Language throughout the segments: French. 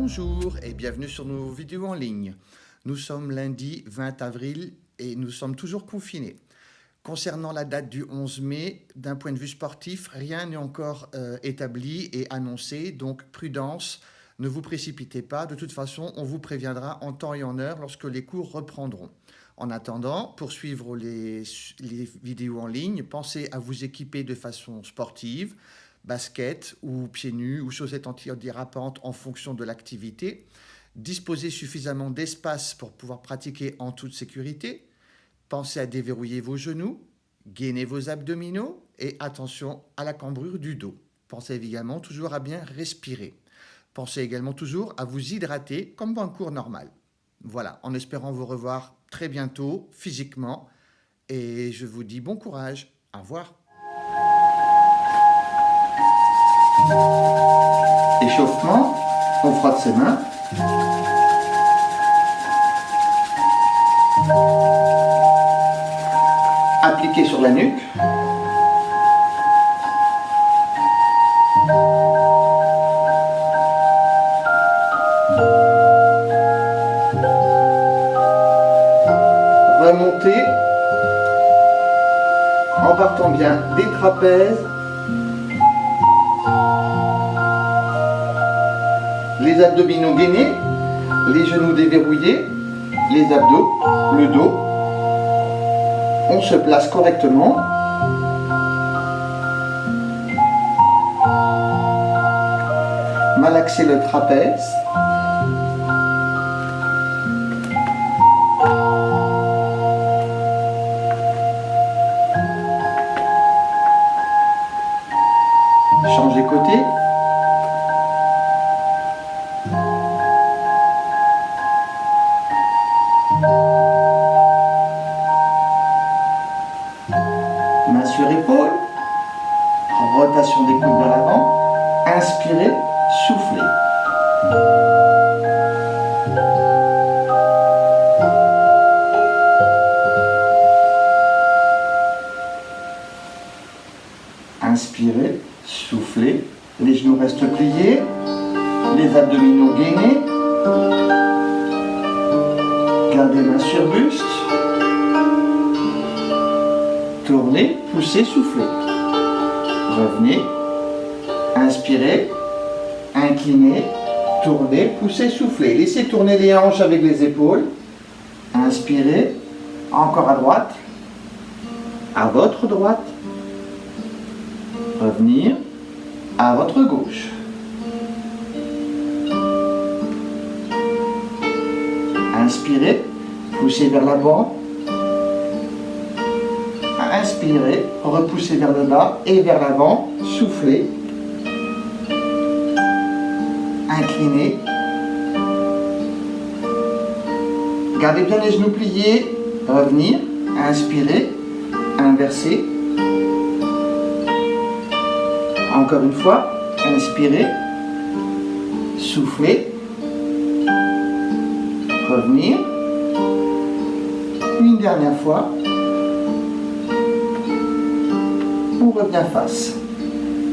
Bonjour et bienvenue sur nos vidéos en ligne. Nous sommes lundi 20 avril et nous sommes toujours confinés. Concernant la date du 11 mai, d'un point de vue sportif, rien n'est encore établi et annoncé, donc prudence, ne vous précipitez pas. De toute façon, on vous préviendra en temps et en heure lorsque les cours reprendront. En attendant, pour suivre les vidéos en ligne, pensez à vous équiper de façon sportive, basket ou pieds nus ou chaussettes antidérapantes en fonction de l'activité. Disposez suffisamment d'espace pour pouvoir pratiquer en toute sécurité. Pensez à déverrouiller vos genoux, gainez vos abdominaux et attention à la cambrure du dos. Pensez également toujours à bien respirer. Pensez également toujours à vous hydrater comme dans un cours normal. Voilà, en espérant vous revoir très bientôt physiquement et je vous dis bon courage. Au revoir. Échauffement, on frotte ses mains. Appliqué sur la nuque. Remonter en partant bien des trapèzes, les abdominaux gainés, les genoux déverrouillés, les abdos, le dos. On se place correctement. Malaxer le trapèze. Changer côté. Main sur épaule, rotation des coudes vers l'avant, inspirez, soufflez. Inspirez, soufflez, les genoux restent pliés, les abdominaux gainés, gardez main sur buste. Tournez, poussez, soufflez. Revenez. Inspirez. Inclinez. Tournez, poussez, soufflez. Laissez tourner les hanches avec les épaules. Inspirez. Encore à droite. À votre droite. Revenir. À votre gauche. Inspirez. Poussez vers l'avant. Inspirez, repoussez vers le bas et vers l'avant, soufflez, inclinez, gardez bien les genoux pliés, revenir, inspirez, inversez, encore une fois, inspirez, soufflez, revenir, une dernière fois. On revient face.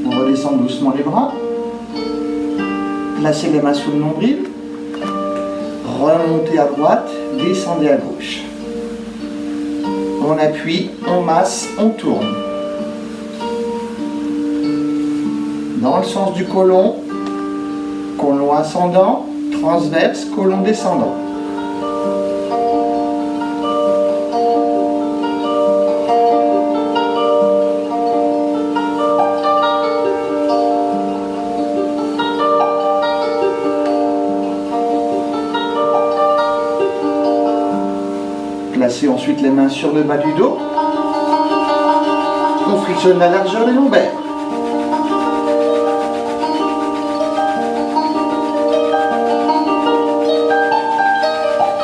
On redescend doucement les bras. Placez les mains sous le nombril. Remontez à droite, descendez à gauche. On appuie, on masse, on tourne. Dans le sens du côlon, côlon ascendant, transverse, côlon descendant. Placez ensuite les mains sur le bas du dos. On frictionne la largeur des lombaires.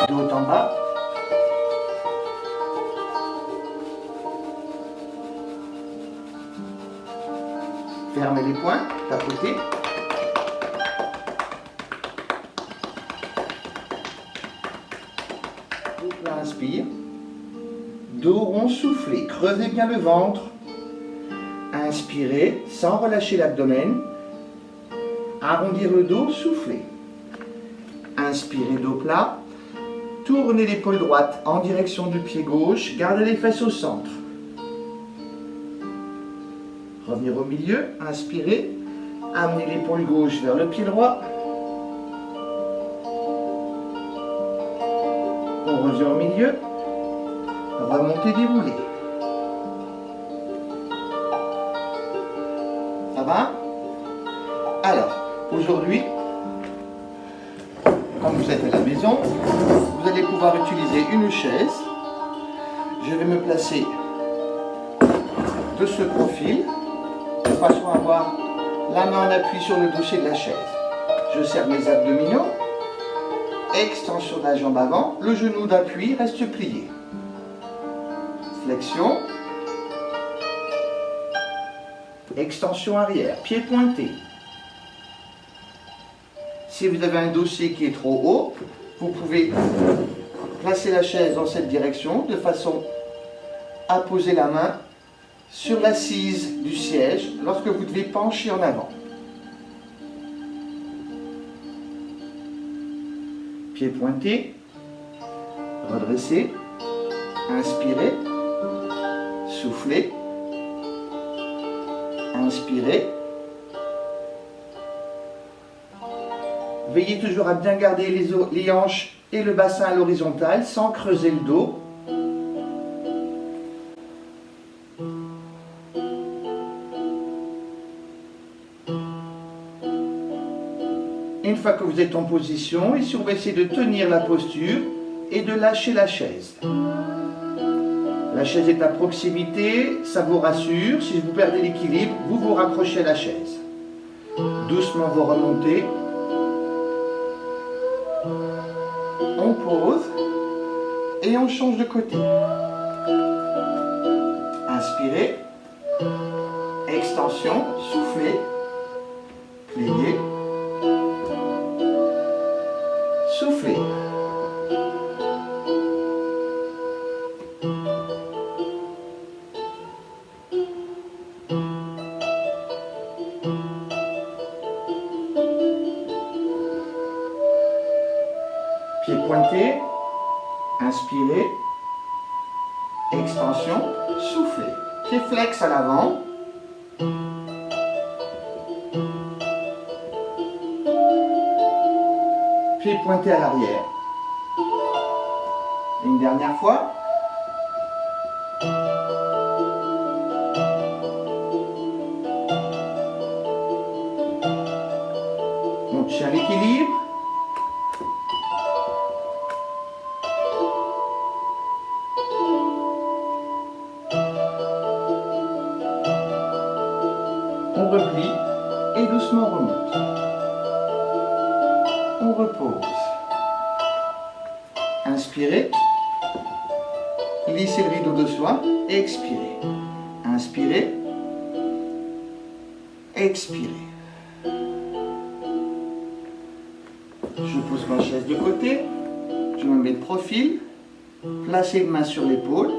De haut en bas. Fermez les poings, tapotez. Inspire, dos rond soufflé, creusez bien le ventre, inspirez sans relâcher l'abdomen, arrondir le dos, soufflez, Inspirez dos plat. Tournez l'épaule droite en direction du pied gauche. Gardez les fesses au centre. Revenir au milieu. Inspirez. Amenez l'épaule gauche vers le pied droit. On revient au milieu. Remontez, déroulez. Ça va? Alors, aujourd'hui, comme vous êtes à la maison, vous allez pouvoir utiliser une chaise. Je vais me placer de ce profil, de façon à avoir la main en appui sur le dossier de la chaise. Je serre mes abdominaux, extension de la jambe avant, le genou d'appui reste plié. Flexion, extension arrière, pied pointé. Si vous avez un dossier qui est trop haut, vous pouvez placer la chaise dans cette direction de façon à poser la main sur l'assise du siège lorsque vous devez pencher en avant. Pied pointé, redressez, inspirez, soufflez, inspirez. Veillez toujours à bien garder les hanches et le bassin à l'horizontale sans creuser le dos. Une fois que vous êtes en position, ici on va essayer de tenir la posture et de lâcher la chaise. La chaise est à proximité, ça vous rassure. Si vous perdez l'équilibre, vous vous raccrochez à la chaise. Doucement vous remontez. On pose et on change de côté. Inspirez, extension, soufflez, pliez, soufflez. Pied pointé, inspirez, extension, soufflez. Pied flex à l'avant. Pied pointé à l'arrière. Une dernière fois. On tient l'équilibre. On replie et doucement on remonte. On repose. Inspirez. Lissez le rideau de soie et expirez. Inspirez. Expirez. Je pose ma chaise de côté. Je me mets de profil. Placez une main sur l'épaule.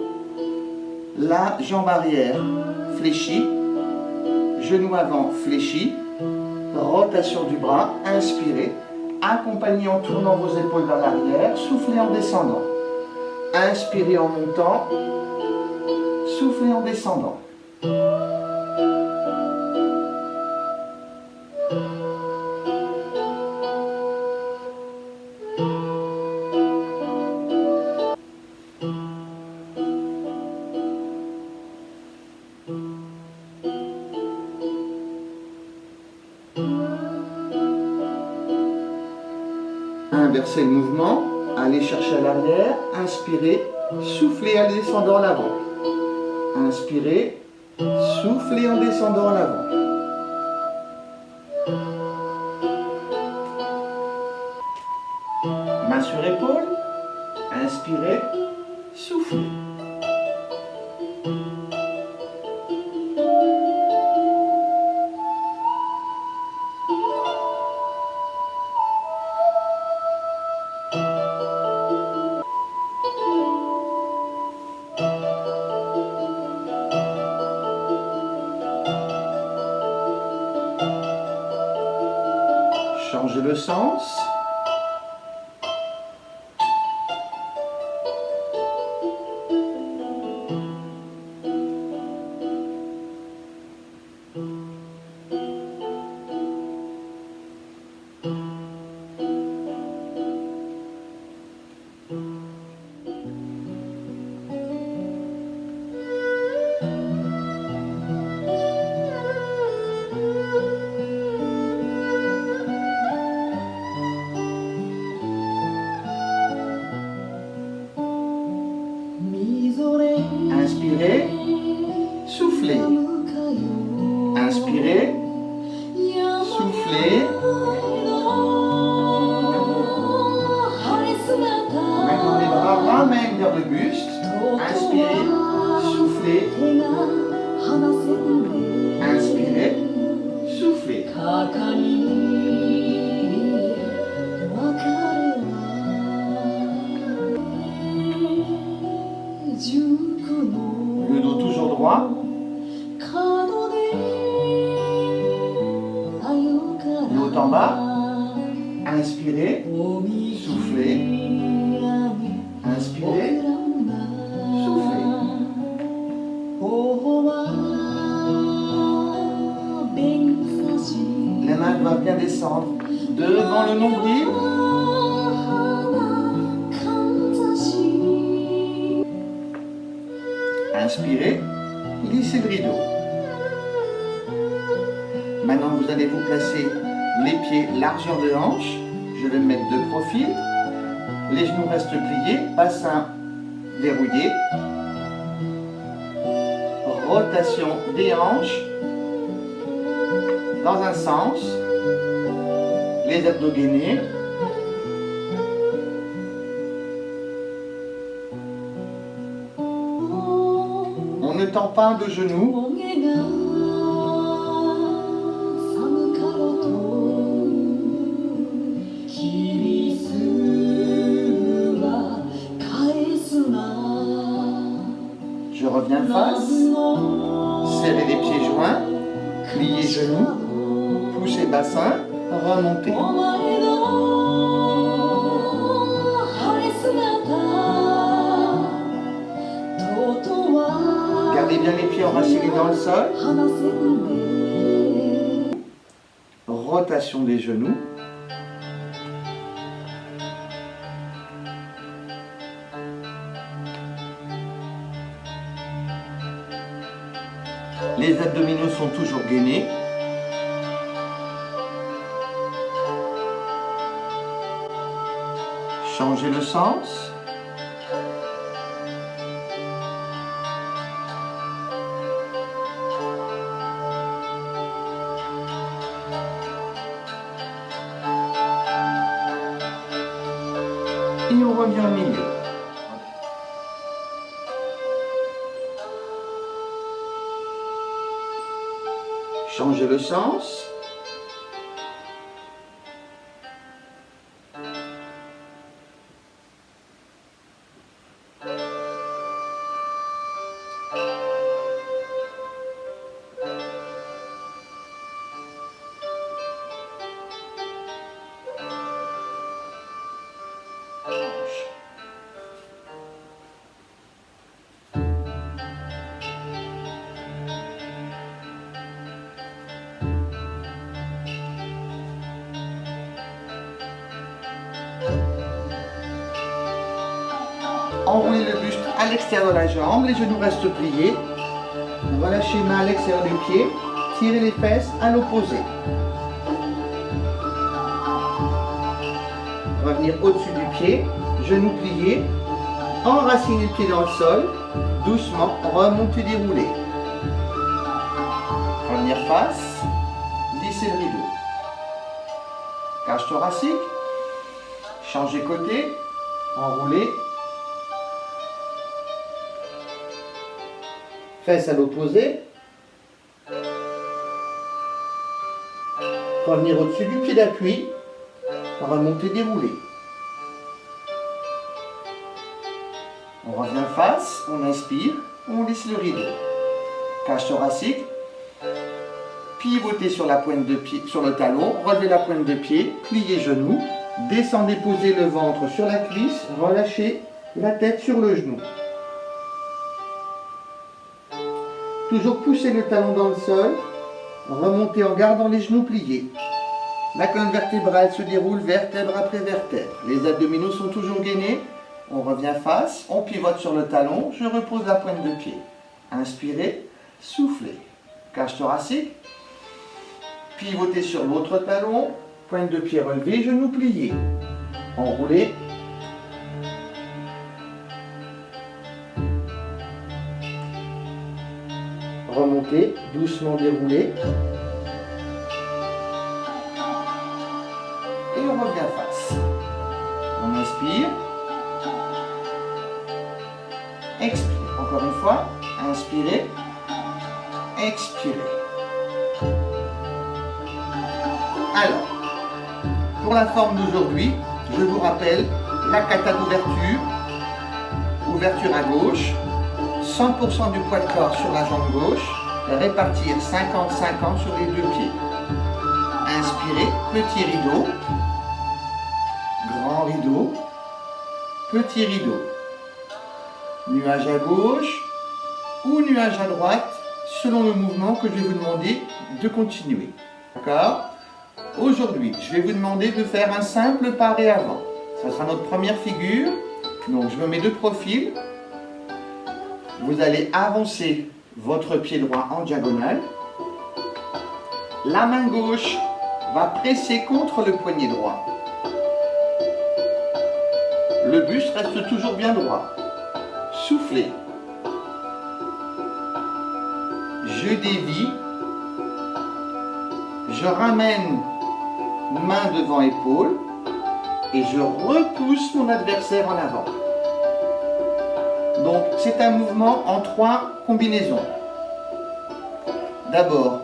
La jambe arrière fléchie. Genou avant fléchi, rotation du bras, inspirez, accompagnez en tournant vos épaules vers l'arrière, soufflez en descendant. Inspirez en montant, soufflez en descendant. Inversez le mouvement, allez chercher à l'arrière, inspirez, soufflez en descendant en avant. Inspirez, soufflez en descendant en avant. Main sur épaule, inspirez, soufflez. Changez le sens. soufflez. Maintenant les bras ramènent vers le buste. Inspirez, soufflez. Inspirez, soufflez. Le dos toujours droit. Le haut en bas. Inspirez, soufflez. Inspirez, soufflez. Les mains doivent bien descendre devant le nombril. Inspirez, lissez le rideau. Maintenant, vous allez vous placer les pieds largeur de hanche. Je vais me mettre de profil. Les genoux restent pliés, bassin verrouillé. Rotation des hanches dans un sens. Les abdos gainés. On ne tend pas de genoux. Je reviens face, serrez les pieds joints, pliez genoux, poussez bassin, remontez. Gardez bien les pieds enracinés dans le sol. Rotation des genoux. Les abdominaux sont toujours gainés. Changez le sens. Et on revient au milieu. Changez le sens. Enroulez le buste à l'extérieur de la jambe, les genoux restent pliés. Relâchez les mains à l'extérieur du pied, tirez les fesses à l'opposé. Revenir au-dessus du pied, genoux pliés, enracinez le pied dans le sol, doucement, remontez, déroulez. Revenir face, lissez le rideau. Cage thoracique, changez côté, enroulez. Fesses à l'opposé. Revenir au-dessus du pied d'appui. Remonter, dérouler. On revient face, on inspire, on lisse le rideau. Cage thoracique. Pivotez sur la pointe de pied, sur le talon, relevez la pointe de pied, pliez genoux, descendez, posez le ventre sur la cuisse, relâchez la tête sur le genou. Toujours pousser le talon dans le sol, remontez en gardant les genoux pliés. La colonne vertébrale se déroule vertèbre après vertèbre. Les abdominaux sont toujours gainés. On revient face, on pivote sur le talon, je repose la pointe de pied. Inspirez, soufflez. Cage thoracique. Pivotez sur l'autre talon, pointe de pied relevée, genoux pliés. Enroulez. Remontez, doucement déroulez. revient face. On inspire. Expire. Encore une fois. Inspirez. Expirez. Alors, pour la forme d'aujourd'hui, je vous rappelle la kata d'ouverture. Ouverture à gauche. 100% du poids de corps sur la jambe gauche. Répartir 50-50 sur les deux pieds. Inspirez, petit rideau, grand rideau, petit rideau. Nuage à gauche ou nuage à droite, selon le mouvement que je vais vous demander de continuer. D'accord? Aujourd'hui, je vais vous demander de faire un simple pas et avant. Ce sera notre première figure. Donc, je me mets de profil. Vous allez avancer votre pied droit en diagonale. La main gauche va presser contre le poignet droit. Le buste reste toujours bien droit. Soufflez. Je dévie. Je ramène main devant épaule et je repousse mon adversaire en avant. Donc, c'est un mouvement en 3 combinaisons. D'abord,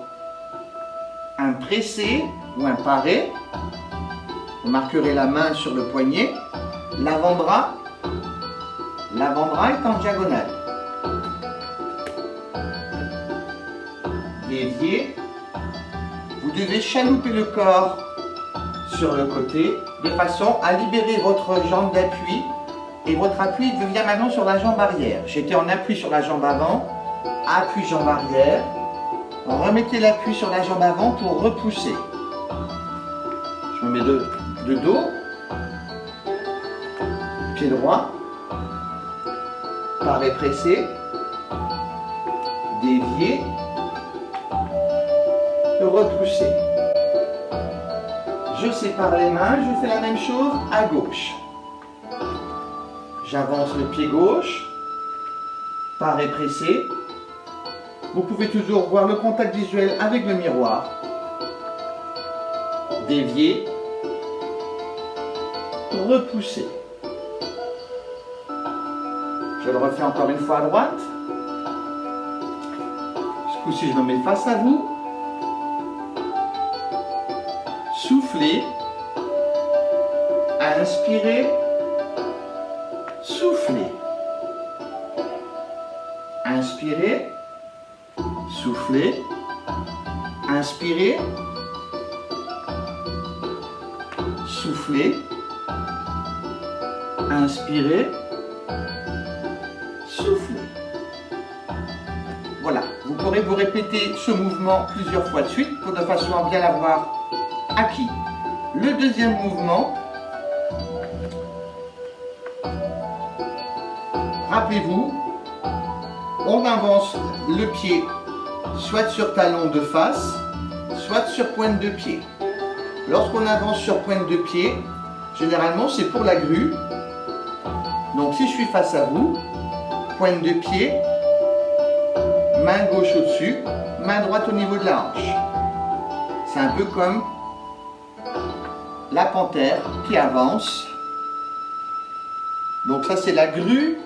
un pressé ou un paré. Vous marquerez la main sur le poignet. L'avant-bras. L'avant-bras est en diagonale. Déviez. Vous devez chalouper le corps sur le côté de façon à libérer votre jambe d'appui. Et votre appui devient maintenant sur la jambe arrière. J'étais en appui sur la jambe avant, appui jambe arrière. Remettez l'appui sur la jambe avant pour repousser. Je me mets de dos, pied droit, paré pressé, dévié, repousser. Je sépare les mains, je fais la même chose à gauche. J'avance le pied gauche, paré pressé. Vous pouvez toujours voir le contact visuel avec le miroir. Dévier, repousser. Je le refais encore une fois à droite. Ce coup-ci, je me mets face à vous. Soufflez. Inspirez. Soufflez. Inspirez. Soufflez. Inspirez. Soufflez. Inspirez. Soufflez. Voilà, vous pourrez vous répéter ce mouvement plusieurs fois de suite de façon à bien l'avoir acquis. Le deuxième mouvement, rappelez-vous, on avance le pied soit sur talon de face, soit sur pointe de pied. Lorsqu'on avance sur pointe de pied, généralement c'est pour la grue. Donc si je suis face à vous, pointe de pied, main gauche au-dessus, main droite au niveau de la hanche. C'est un peu comme la panthère qui avance. Donc ça c'est la grue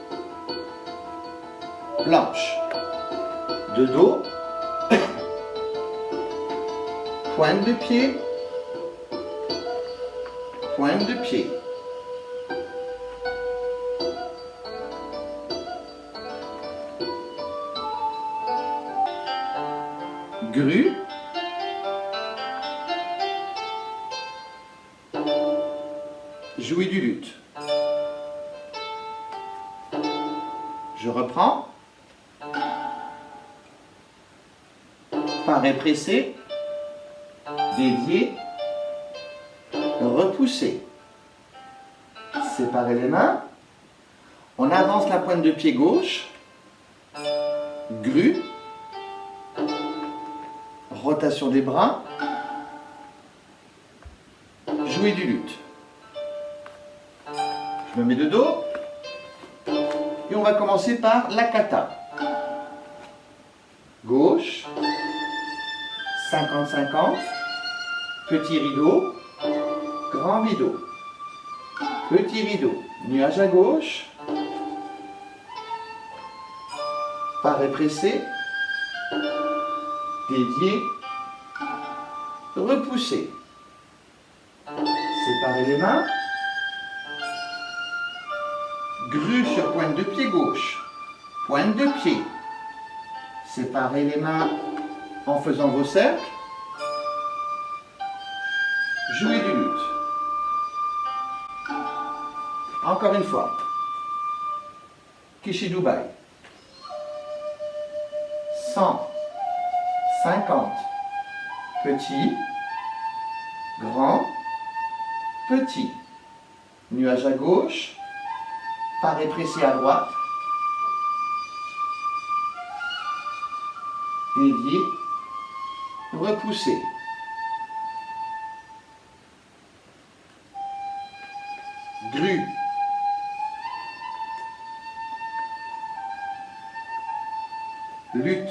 blanche. De dos, pointe de pied, pointe de pied. Grue, jouer du luth. Je reprends. Paré pressé, dévier, repousser. Séparer les mains. On avance la pointe de pied gauche. Grue. Rotation des bras. Jouer du luth. Je me mets de dos. Et on va commencer par la kata. Gauche. 50-50. Petit rideau. grand rideau, petit rideau, nuage à gauche, paré pressé, dévié, repoussé. Séparez les mains. Grue sur pointe de pied gauche, pointe de pied. Séparez les mains en faisant vos cercles. Jouez du luth. Encore une fois. Kishi Dubai. 150. Petit, grand, petit. Nuage à gauche. Paré pressé à droite. Dévié. Repoussé. Grue. Luth.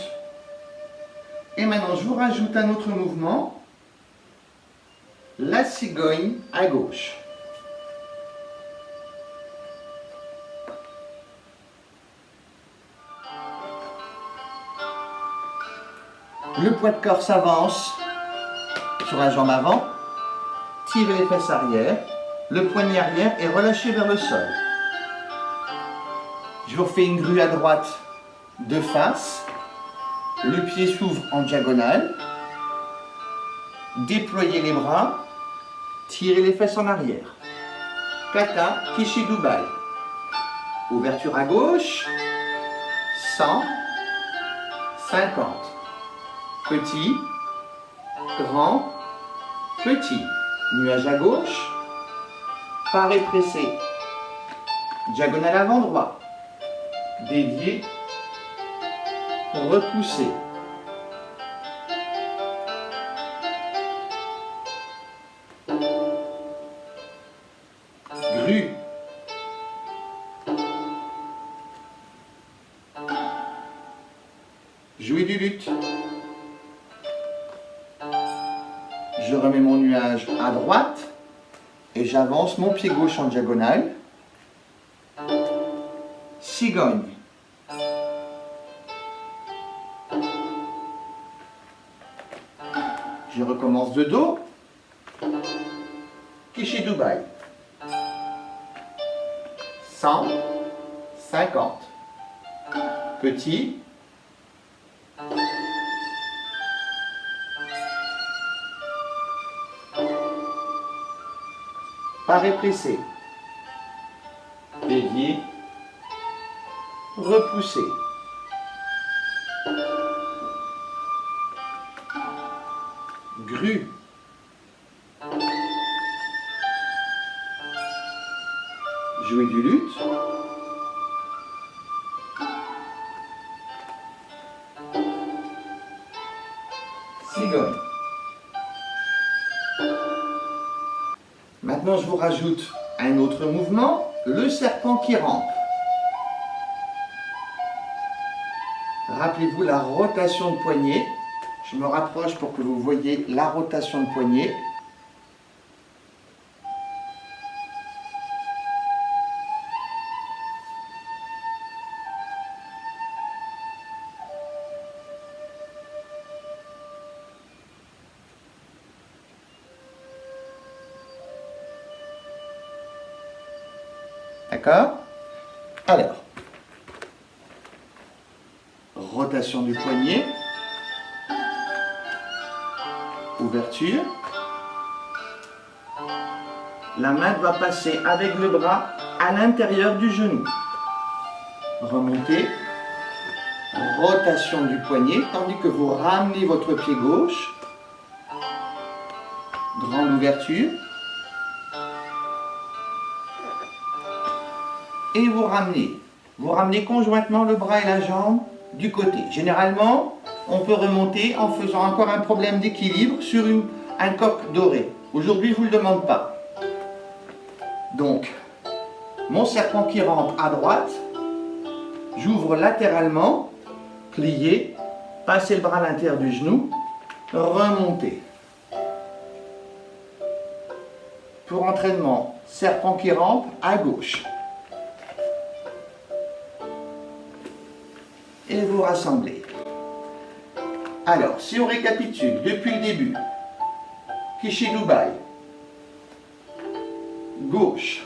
Et maintenant, je vous rajoute un autre mouvement. La cigogne à gauche. Le poids de corps s'avance sur la jambe avant. Tirez les fesses arrière. Le poignet arrière est relâché vers le sol. Je vous refais une grue à droite de face. Le pied s'ouvre en diagonale. Déployez les bras. Tirez les fesses en arrière. Kata Kishi Dubai. Ouverture à gauche. 150. Petit, grand, petit. Nuage à gauche. Paré pressé. Diagonale avant droit. Dévié. Repoussé. Grue. Jouez du luth. Je remets mon nuage à droite et j'avance mon pied gauche en diagonale. Cigogne. Je recommence de dos. Kishi Dubai. 150. Petit. Paré pressé. Dévié. Repoussé. Grue. Jouer du luth. Cigogne. Maintenant, je vous rajoute un autre mouvement, le serpent qui rampe. Rappelez-vous la rotation de poignet. Je me rapproche pour que vous voyez la rotation de poignet. D'accord? Alors, rotation du poignet, ouverture. La main doit passer avec le bras à l'intérieur du genou. Remontez, rotation du poignet, tandis que vous ramenez votre pied gauche. Grande ouverture. Et vous ramenez. Vous ramenez conjointement le bras et la jambe du côté. Généralement, on peut remonter en faisant encore un problème d'équilibre sur un coq doré. Aujourd'hui, je ne vous le demande pas. Donc, mon serpent qui rampe à droite, j'ouvre latéralement, plié, passez le bras à l'intérieur du genou, remontez. Pour entraînement, serpent qui rampe à gauche. Et vous rassemblez. Alors, si on récapitule depuis le début, Kishidubai, gauche,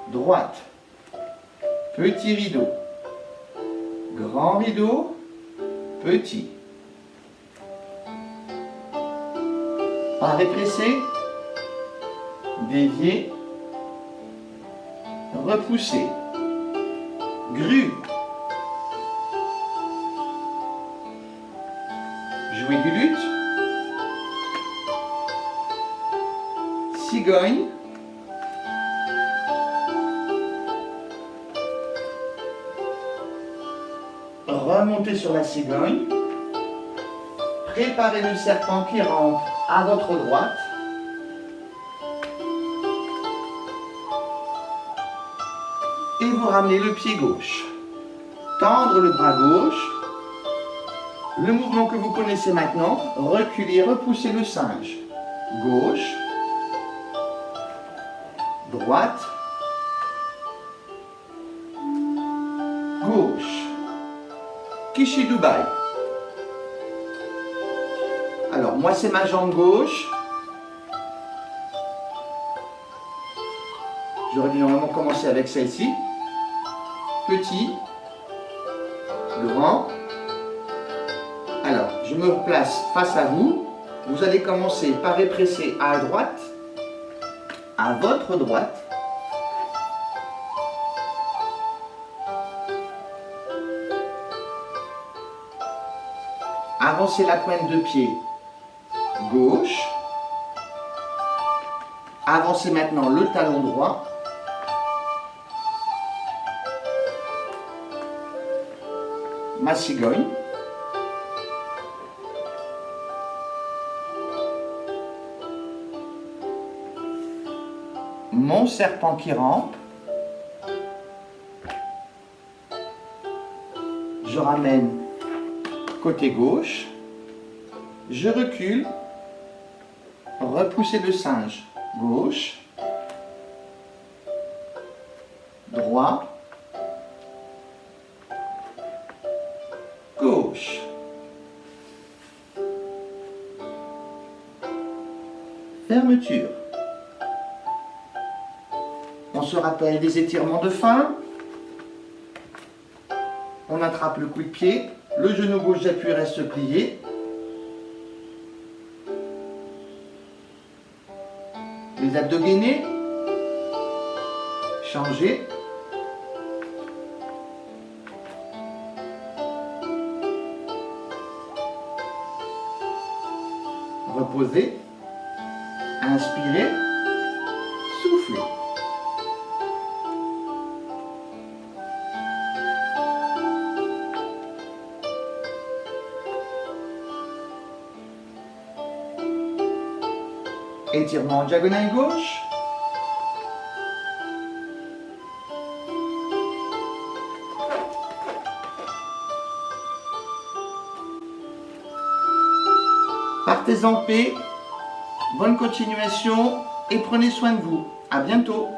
droite, petit rideau, grand rideau, petit. Pas répressé, dévié, repoussé, grue, jouer du luth, cigogne, remontez sur la cigogne, préparez le serpent qui rampe à votre droite, et vous ramenez le pied gauche, tendre le bras gauche, le mouvement que vous connaissez maintenant, reculez, repoussez le singe, gauche, droite, gauche, Kishidubai. Alors, moi c'est ma jambe gauche. J'aurais dû normalement commencer avec celle-ci. Petit, grand. Alors, je me place face à vous. Vous allez commencer par répresser à droite, à votre droite. Avancez la pointe de pied gauche. Avancez maintenant le talon droit. Ma cigogne. Mon serpent qui rampe. Je ramène côté gauche. Je recule. Repoussez le singe. Gauche. Droit. Gauche. Fermeture. On se rappelle des étirements de fin. On attrape le coup de pied. Le genou gauche d'appui reste plié. Les abdos gainés. Changez. Reposez. Inspirez. Soufflez. Étirement en diagonale gauche. Partez en paix, bonne continuation et prenez soin de vous. À bientôt.